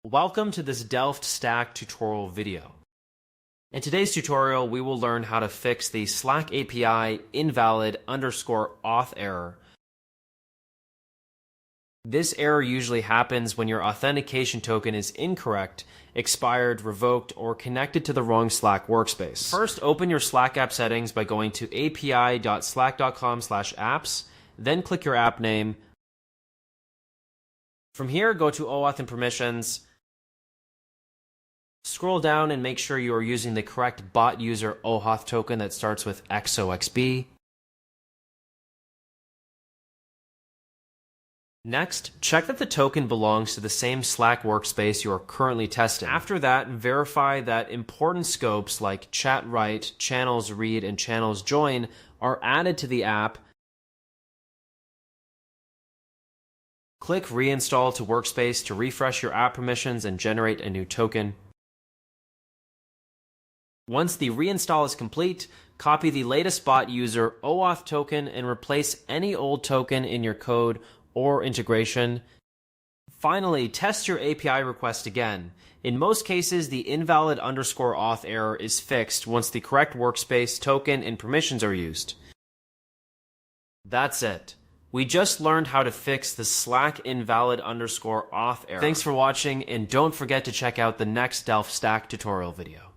Welcome to this Delft Stack tutorial video. In today's tutorial, we will learn how to fix the Slack API invalid_auth error. This error usually happens when your authentication token is incorrect, expired, revoked, or connected to the wrong Slack workspace. First, open your Slack app settings by going to api.slack.com/apps, then click your app name. From here, go to OAuth and permissions. Scroll down and make sure you are using the correct bot user OAuth token that starts with XOXB. Next, check that the token belongs to the same Slack workspace you are currently testing. After that, verify that important scopes like chat write, channels read, and channels join are added to the app. Click Reinstall to Workspace to refresh your app permissions and generate a new token. Once the reinstall is complete, copy the latest bot user OAuth token and replace any old token in your code or integration. Finally, test your API request again. In most cases, the invalid_auth error is fixed once the correct workspace, token, and permissions are used. That's it. We just learned how to fix the Slack invalid_auth error. Thanks for watching, and don't forget to check out the next Delft Stack tutorial video.